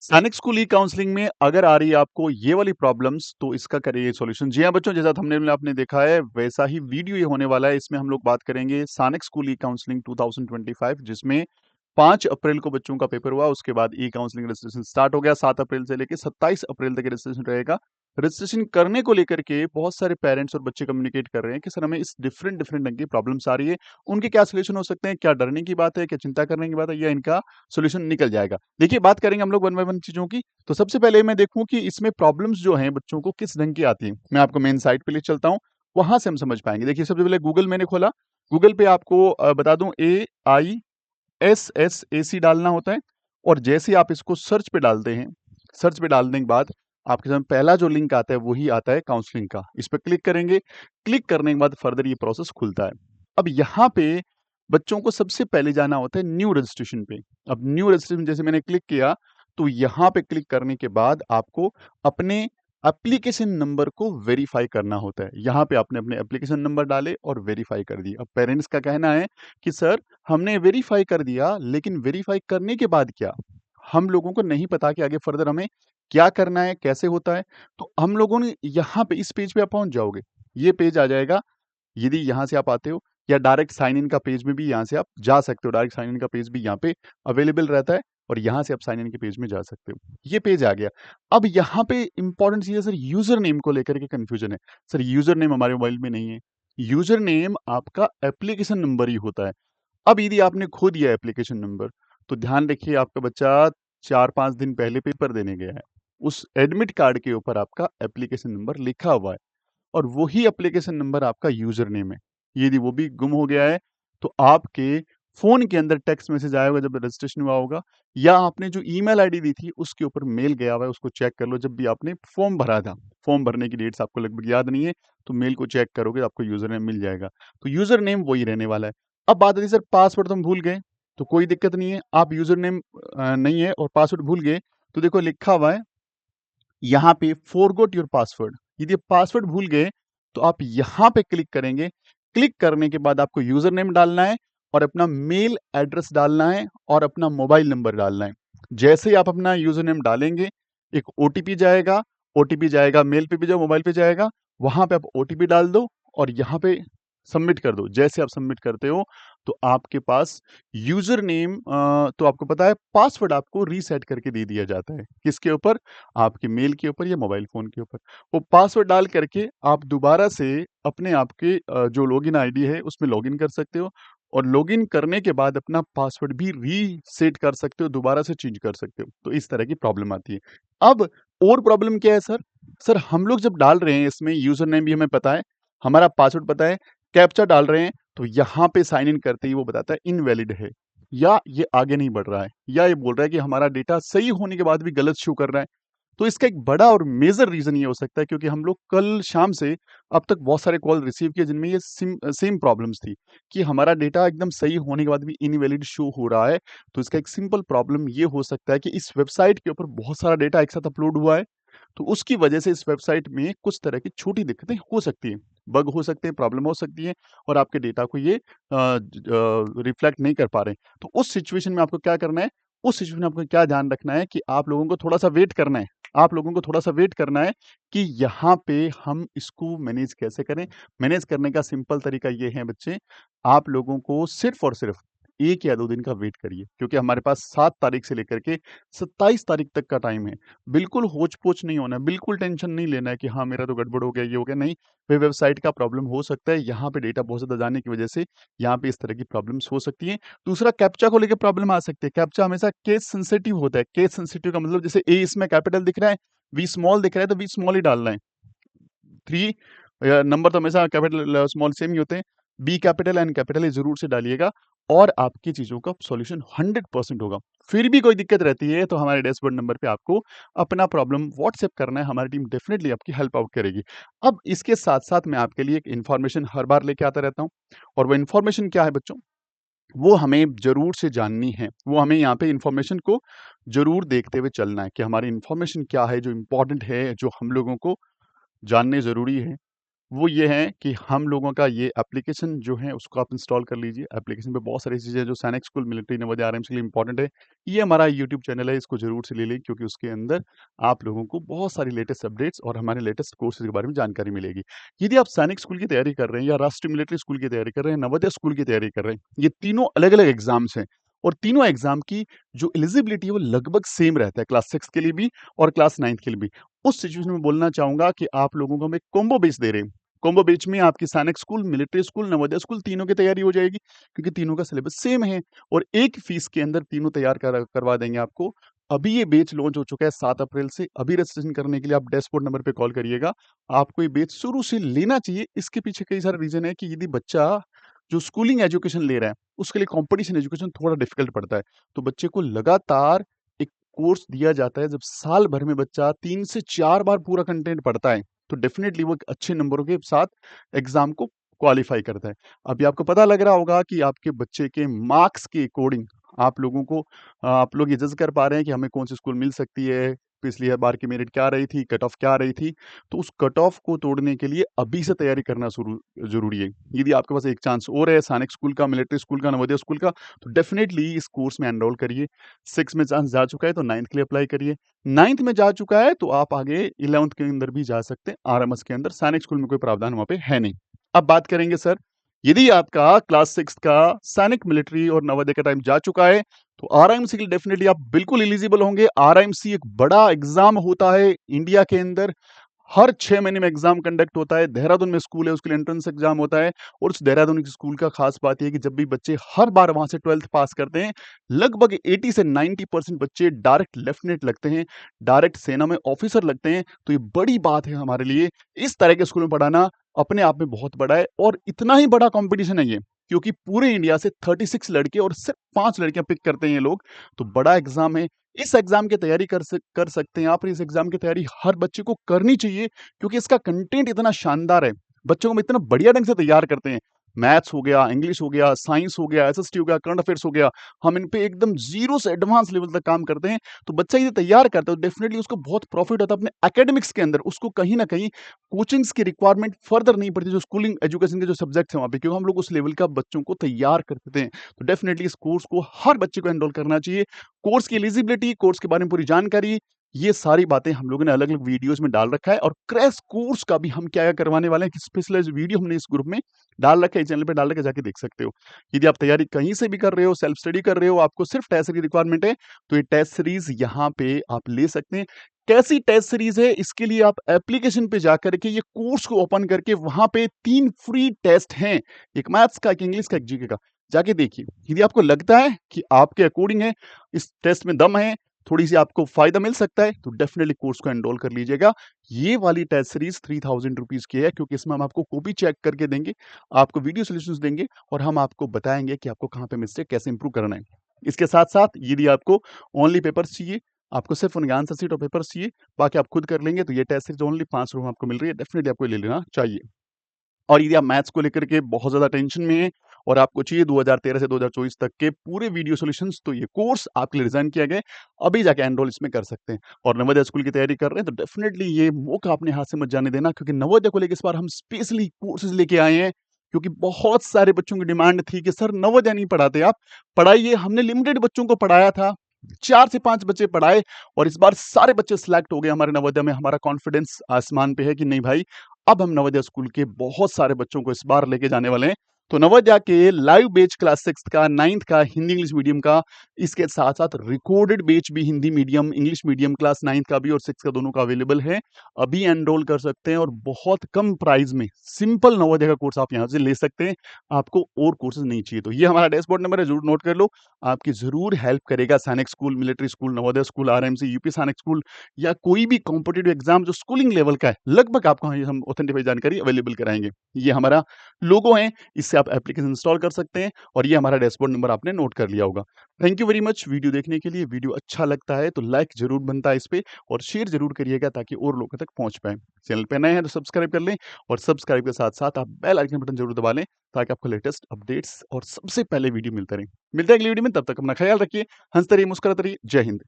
सैनिक स्कूल ई काउंसलिंग में अगर आ रही है आपको ये वाली प्रॉब्लम्स तो इसका करिए सॉल्यूशन। जी हाँ बच्चों, जैसा थंबनेल में आपने देखा है वैसा ही वीडियो ये होने वाला है। इसमें हम लोग बात करेंगे सैनिक स्कूल ई काउंसलिंग 2025, जिसमें 5 अप्रैल को बच्चों का पेपर हुआ। उसके बाद ई काउंसलिंग रजिस्ट्रेशन स्टार्ट हो गया। 7 अप्रैल से लेकर 27 अप्रैल तक रजिस्ट्रेशन रहेगा। रजिस्ट्रेशन करने को लेकर के बहुत सारे पेरेंट्स और बच्चे कम्युनिकेट कर रहे हैं कि सर हमें इस डिफरेंट डिफरेंट ढंग की प्रॉब्लम्स आ रही है। उनके क्या सोल्यूशन हो सकते हैं, क्या डरने की बात है, क्या चिंता करने की बात है, या इनका सोल्यूशन निकल जाएगा। देखिए, बात करेंगे हम लोग वन बाय वन चीज़ों की। तो सबसे पहले मैं देखूँ कि इसमें प्रॉब्लम्स जो हैं बच्चों को किस ढंग की आती हैं। मैं आपको मेन साइट पे ले चलता हूँ, वहाँ से हम समझ पाएँगे। देखिए, सबसे पहले गूगल मैंने खोला। गूगल पे आपको बता दूँ AISSAC डालना होता है, और जैसे ही आप इसको सर्च पे डालते हैं, सर्च पे डालने के बाद आपके सामने पहला जो लिंक आता है वही आता है काउंसलिंग का। इस पे क्लिक करेंगे। क्लिक करने के बाद फर्दर ये प्रोसेस खुलता है। अब यहाँ पे बच्चों को सबसे पहले जाना होता है न्यू रजिस्ट्रेशन पे। अब न्यू रजिस्ट्रेशन जैसे मैंने क्लिक किया, तो यहाँ पे क्लिक करने के बाद आपको अपने एप्लीकेशन नंबर को वेरीफाई करना होता है। यहाँ पे आपने अपने एप्लीकेशन नंबर डाले और वेरीफाई कर दिए। अब पेरेंट्स का कहना है कि सर हमने वेरीफाई कर दिया, लेकिन वेरीफाई करने के बाद क्या? हम लोगों को नहीं पता कि आगे फर्दर हमें क्या करना है, कैसे होता है। तो हम लोगों ने यहाँ पे इस पेज पे आप पहुँच जाओगे। ये पेज आ जाएगा। यदि यहाँ से आप आते हो, या डायरेक्ट साइन इन का पेज में भी यहाँ से आप जा सकते हो। डायरेक्ट साइन इन का पेज भी यहाँ पे अवेलेबल रहता है, और यहाँ से आप साइन इन के पेज में जा सकते हो। ये पेज आ गया। अब यहाँ पे इंपॉर्टेंट चीज़ है सर, यूज़र नेम को लेकर के कन्फ्यूजन है। सर यूज़र नेम हमारे मोबाइल में नहीं है। यूज़र नेम आपका एप्लीकेशन नंबर ही होता है। अब यदि आपने खो दिया एप्लीकेशन नंबर, तो ध्यान रखिए, आपका बच्चा 4-5 दिन पहले पेपर देने गया है। उस एडमिट कार्ड के ऊपर आपका एप्लीकेशन नंबर लिखा हुआ है, और वही एप्लीकेशन नंबर आपका यूज़र नेम है। यदि वो भी गुम हो गया है, तो आपके फ़ोन के अंदर टेक्स्ट मैसेज आया होगा जब रजिस्ट्रेशन हुआ होगा, या आपने जो ईमेल आईडी दी थी उसके ऊपर मेल गया हुआ है। उसको चेक कर लो, जब भी आपने फॉर्म भरा था। फॉर्म भरने की डेट्स आपको लगभग याद नहीं है, तो मेल को चेक करोगे तो आपको यूज़र नेम मिल जाएगा। तो यूज़र नेम वही रहने वाला है। अब बात आती है सर पासवर्ड तो हम भूल गए, तो कोई दिक्कत नहीं है। आप यूज़र नेम नहीं है और पासवर्ड भूल गए, तो देखो लिखा हुआ है यहाँ पे फॉरगॉट योर पासवर्ड। यदि पासवर्ड भूल गए, तो आप यहाँ पे क्लिक करेंगे। क्लिक करने के बाद आपको यूजर नेम डालना है, और अपना मेल एड्रेस डालना है, और अपना मोबाइल नंबर डालना है। जैसे ही आप अपना यूजर नेम डालेंगे, एक ओटीपी जाएगा। ओटीपी जाएगा मेल पे भी, जाओ मोबाइल पे जाएगा। वहां पे आप ओटीपी डाल दो, और यहाँ पे सबमिट कर दो। जैसे आप सबमिट करते हो, तो आपके पास यूजर नेम, तो आपको पता है पासवर्ड आपको रीसेट करके दे दिया जाता है। किसके ऊपर? आपके मेल के ऊपर या मोबाइल फ़ोन के ऊपर। वो पासवर्ड डाल करके आप दोबारा से अपने आपके जो लॉगिन आईडी है उसमें लॉगिन कर सकते हो, और लॉगिन करने के बाद अपना पासवर्ड भी रीसेट कर सकते हो, दोबारा से चेंज कर सकते हो। तो इस तरह की प्रॉब्लम आती है। अब और प्रॉब्लम क्या है सर? सर हम लोग जब डाल रहे हैं इसमें यूज़र नेम भी हमें पता है, हमारा पासवर्ड पता है, कैप्चा डाल रहे हैं, तो यहाँ पे साइन इन करते ही वो बताता है इनवैलिड है, या ये आगे नहीं बढ़ रहा है, या ये बोल रहा है कि हमारा डेटा सही होने के बाद भी गलत शो कर रहा है। तो इसका एक बड़ा और मेजर रीज़न ये हो सकता है, क्योंकि हम लोग कल शाम से अब तक बहुत सारे कॉल रिसीव किए जिनमें ये सेम प्रॉब्लम्स थी, कि हमारा डेटा एकदम सही होने के बाद भी इनवैलिड शो हो रहा है। तो इसका एक सिंपल प्रॉब्लम ये हो सकता है कि इस वेबसाइट के ऊपर बहुत सारा डेटा एक साथ अपलोड हुआ है, तो उसकी वजह से इस वेबसाइट में कुछ तरह की छोटी दिक्कतें हो सकती हैं, बग हो सकते हैं, प्रॉब्लम हो सकती है, और आपके डेटा को ये रिफ्लेक्ट नहीं कर पा रहे हैं। तो उस सिचुएशन में आपको क्या करना है? उस सिचुएशन में आपको क्या ध्यान रखना है कि आप लोगों को थोड़ा-सा वेट करना है। आप लोगों को थोड़ा-सा वेट करना है कि यहाँ पे हम इसको मैनेज कैसे करें। मैनेज करने का सिंपल तरीका ये है बच्चे, आप लोगों को सिर्फ़ और सिर्फ़ 1 या 2 दिन का वेट करिए, क्योंकि हमारे पास 7 तारीख से लेकर के 27 तारीख तक का टाइम है। बिल्कुल होच-पोच नहीं होना है, बिल्कुल टेंशन नहीं लेना है कि हाँ, मेरा तो गड़बड़ हो गया, ये हो गया, नहीं। वे वेबसाइट का प्रॉब्लम हो सकता है, यहाँ पे डेटा बहुत ज़्यादा जाने की वजह से यहाँ पे इस तरह की प्रॉब्लम्स हो सकती हैं। दूसरा, कैप्चा को लेके प्रॉब्लम आ सकती है। कैप्चा हमेशा केस सेंसिटिव होता है। केस सेंसिटिव का मतलब, जैसे ए इसमें कैपिटल दिख रहा है, वी स्मॉल दिख रहा है, तो वी स्मॉल ही डालना है। 3 नंबर तो हमेशा कैपिटल स्मॉल सेम ही होते हैं। बी कैपिटल, एन कैपिटल ये ज़रूर से डालिएगा, और आपकी चीज़ों का सॉल्यूशन 100% होगा। फिर भी कोई दिक्कत रहती है, तो हमारे डैशबोर्ड नंबर पे आपको अपना प्रॉब्लम व्हाट्सएप करना है, हमारी टीम डेफ़िनिटली आपकी हेल्प आउट करेगी। अब इसके साथ-साथ मैं आपके लिए एक इन्फॉर्मेशन हर बार लेके आता रहता हूँ, और वो इन्फॉर्मेशन क्या है बच्चों? वो हमें ज़रूर से जाननी है। वो हमें यहाँ पे इन्फॉर्मेशन को ज़रूर देखते हुए चलना है कि हमारी इन्फॉर्मेशन क्या है जो इम्पोर्टेंट है, जो हम लोगों को जानने ज़रूरी है। वो ये है कि हम लोगों का ये एप्लीकेशन जो है उसको आप इंस्टॉल कर लीजिए। एप्लीकेशन पे बहुत सारी चीज़ें जो सैनिक स्कूल, मिलिट्री, नवोदय, आरएम्स के लिए इंपॉर्टेंट है। ये हमारा यूट्यूब चैनल है, इसको ज़रूर से ले लें क्योंकि उसके अंदर आप लोगों को बहुत सारी लेटेस्ट अपडेट्स और हमारे लेटेस्ट कोर्सेज़ के बारे में जानकारी मिलेगी। यदि आप सैनिक स्कूल की तैयारी कर रहे हैं या राष्ट्रीय मिलिट्री स्कूल की तैयारी कर रहे हैं, नवोदय स्कूल की तैयारी कर रहे हैं, ये तीनों अलग-अलग एग्ज़ाम्स हैं और तीनों एग्ज़ाम की जो एलिजिबिलिटी है वो लगभग सेम रहता है, क्लास 6 के लिए भी और क्लास 9th के लिए भी। उस सिचुएशन में बोलना चाहूँगा कि आप लोगों को हम एक कॉम्बो बेच दे रहे हैं। कॉम्बो बैच में आपकी सैनिक school, military school, Navodaya school तीनों की तैयारी हो जाएगी क्योंकि तीनों का सिलेबस सेम है और एक फीस के अंदर तीनों तैयार करवा देंगे आपको। अभी ये बैच लॉन्च हो चुका है 7 अप्रैल से। अभी रजिस्ट्रेशन करने के लिए आप डैशबोर्ड नंबर पे कॉल करिएगा। आपको ये बैच शुरू से लेना चाहिए। इसके पीछे कई सारे रीज़न है कि यदि बच्चा जो स्कूलिंग एजुकेशन ले रहा है, उसके लिए कॉम्पिटिशन एजुकेशन थोड़ा डिफ़िकल्ट पड़ता है। तो बच्चे को लगातार एक कोर्स दिया जाता है, जब साल भर में बच्चा 3 से 4 बार पूरा कंटेंट पढ़ता है, तो डेफ़िनेटली वो एक अच्छे नंबरों के साथ एग्ज़ाम को क्वालीफ़ाई करता है। अभी आपको पता लग रहा होगा कि आपके बच्चे के मार्क्स के अकॉर्डिंग आप लोगों को आप लोग ये जज कर पा रहे हैं कि हमें कौन-सी स्कूल मिल सकती है, पिछली बार की मेरिट क्या रही थी, कट ऑफ क्या रही थी। तो उस कट ऑफ को तोड़ने के लिए अभी से तैयारी करना ज़रूरी है। यदि आपके पास एक चांस और है सैनिक स्कूल का, मिलिट्री स्कूल का, नवोदय स्कूल का, तो डेफ़िनेटली इस कोर्स में एनरोल करिए। 6 में चांस जा चुका है तो 9th के लिए अप्लाई करिए। 9th में जा चुका है तो आप आगे 11th के अंदर भी जा सकते हैं, आरएमएस के अंदर। सैनिक स्कूल में कोई प्रावधान वहाँ पे है नहीं। अब बात करेंगे सर, यदि आपका क्लास 6 का सैनिक, मिलिट्री और नवोदय का टाइम जा चुका है, तो आरआईएमसी के लिए डेफ़िनेटली आप बिल्कुल एलिजिबल होंगे। आरआईएमसी एक बड़ा एग्ज़ाम होता है इंडिया के अंदर। हर 6 महीने में एग्ज़ाम कंडक्ट होता है। देहरादून में स्कूल है, उसके लिए एंट्रेंस एग्ज़ाम होता है और उस देहरादून की स्कूल का ख़ास बात ये है कि जब भी बच्चे हर बार वहाँ से 12th पास करते हैं, लगभग 80 से 90% बच्चे डायरेक्ट लेफ्टिनेंट लगते हैं, डायरेक्ट सेना में ऑफ़िसर लगते हैं। तो ये बड़ी बात है हमारे लिए। इस तरह के स्कूल में पढ़ाना अपने आप में बहुत बड़ा है और इतना ही बड़ा कॉम्पिटिशन है ये, क्योंकि पूरे इंडिया से 36 लड़के और सिर्फ़ 5 लड़कियाँ पिक करते हैं ये लोग। तो बड़ा एग्ज़ाम है। इस एग्ज़ाम की तैयारी कर सकते हैं आप और इस एग्ज़ाम की तैयारी हर बच्चे को करनी चाहिए क्योंकि इसका कंटेंट इतना शानदार है। बच्चों को हम इतना बढ़िया ढंग से तैयार करते हैं। मैथ्स हो गया, इंग्लिश हो गया, साइंस हो गया, एसएसटी हो गया, करंट अफेयर्स हो गया। हम इन पे एकदम ज़ीरो से एडवांस लेवल तक काम करते हैं। तो बच्चा ये तैयार करता है तो डेफ़िनिटली उसको बहुत प्रॉफ़िट होता है अपने एकेडमिक्स के अंदर। उसको कहीं न कहीं कोचिंग्स की रिक्वायरमेंट फर्दर नहीं पड़ती जो स्कूलिंग एजुकेशन के जो सब्जेक्ट्स हैं वहाँ पे क्योंकि हम लोग उस लेवल का बच्चों को तैयार कर देते हैं। तो डेफ़िनिटली इस कोर्स को हर बच्चे को एनरोल करना चाहिए। कोर्स की एलिजिबिलिटी, कोर्स के बारे में पूरी जानकारी, ये सारी बातें हम लोगों ने अलग-अलग वीडियोज़ में डाल रखा है और क्रैश कोर्स का भी हम क्या-क्या करवाने वाले हैं कि स्पेशलाइज़्ड वीडियो हमने इस ग्रुप में डाल रखा है, इस चैनल पे डाल रखा है, जाके देख सकते हो। यदि आप तैयारी कहीं से भी कर रहे हो, सेल्फ स्टडी कर रहे हो, आपको सिर्फ टेस्ट सीरीज़ रिक्वायरमेंट है, तो ये टेस्ट सीरीज़ यहाँ पे आप ले सकते हैं। कैसी टेस्ट सीरीज़ है, इसके लिए आप एप्लीकेशन पे जाकर के ये कोर्स को ओपन करके वहाँ पे 3 फ्री टेस्ट हैं, एक मैथ्स का, एक इंग्लिश का, एक जीके का। जाके देखिए। यदि आपको लगता है कि आपके अकॉर्डिंग है, इस टेस्ट में दम है, थोड़ी-सी आपको फ़ायदा मिल सकता है, तो डेफ़िनिटली कोर्स को एनरोल कर लीजिएगा। ये वाली टेस्ट सीरीज़ 3000 रुपीज़ की है क्योंकि इसमें हम आपको कॉपी चेक करके देंगे, आपको वीडियो सॉल्यूशंस देंगे और हम आपको बताएँगे कि आपको कहाँ पे मिस्टेक कैसे इम्प्रूव करना है। इसके साथ-साथ यदि आपको ओनली पेपर्स चाहिए, आपको सिर्फ़ उनके आंसर शीट और पेपर्स चाहिए, बाकी आप खुद कर लेंगे, तो ये टेस्ट सीरीज़ ओनली 500 में आपको मिल रही है, डेफ़िनिटली आपको ये ले लेना चाहिए। और यदि आप मैथ्स को लेकर के बहुत ज़्यादा टेंशन में हैं और आपको चाहिए 2013 से 2024 तक के पूरे वीडियो सॉल्यूशंस तो ये कोर्स आपके लिए डिज़ाइन किया गया है। अभी जाके एनरोल इसमें कर सकते हैं और नवोदय स्कूल की तैयारी कर रहे हैं तो डेफ़िनिटली ये मौका अपने हाथ से मत जाने देना क्योंकि नवोदय को लेके इस बार हम स्पेशली कोर्सेज़ लेके आए हैं क्योंकि बहुत सारे बच्चों की डिमांड थी कि सर नवोदय नहीं पढ़ाते आप, पढ़ाइए। हमने लिमिटेड बच्चों को पढ़ाया था, 4 से 5 बच्चे पढ़ाए और इस बार सारे बच्चे सिलेक्ट हो गए हमारे नवोदय में। हमारा कॉन्फिडेंस आसमान पे है कि नहीं भाई, अब हम नवोदय स्कूल के बहुत सारे बच्चों को इस बार लेके जाने वाले हैं। तो नवोदय के लाइव बैच क्लास 6 का, 9th का, हिंदी इंग्लिश मीडियम का, इसके साथ-साथ रिकॉर्डेड बैच भी Hindi medium, English medium class 9th का भी और 6 का दोनों का अवेलेबल है। अभी एनरोल कर सकते हैं और बहुत कम प्राइस में सिंपल नवोदय का कोर्स आप यहाँ से ले सकते हैं। आपको और कोर्सेज़ नहीं चाहिए। तो ये हमारा डैशबोर्ड नंबर है, ज़रूर नोट कर लो। आपकी ज़रूर हेल्प करेगा सैनिक school, military school, Navodaya school, RMC, UP सैनिक स्कूल या कोई भी कॉम्पिटिटिव एग्जाम जो स्कूलिंग लेवल का है, लगभग आपको हम ऑथेंटिफाइड जानकारी अवेलेबल कराएँगे। ये हमारा लोगो है, इससे आप एप्लीकेशन इंस्टॉल कर सकते हैं और ये हमारा डैशबोर्ड नंबर आपने नोट कर लिया होगा। Thank you very much video देखने के लिए। वीडियो अच्छा लगता है तो लाइक ज़रूर बनता है इस पे और शेयर ज़रूर करिएगा ताकि और लोगों तक पहुँच पाएँ। चैनल पे नए हैं तो सब्सक्राइब कर लें और सब्सक्राइब के साथ-साथ आप बेल आइकन बटन ज़रूर दबा लें ताकि आपको लेटेस्ट अपडेट्स और सबसे पहले वीडियो मिलता रहे। मिलते हैं अगली वीडियो में, तब तक अपना ख्याल रखिए, हँसते रहिए, मुस्कुराते रहिए। जय हिंद।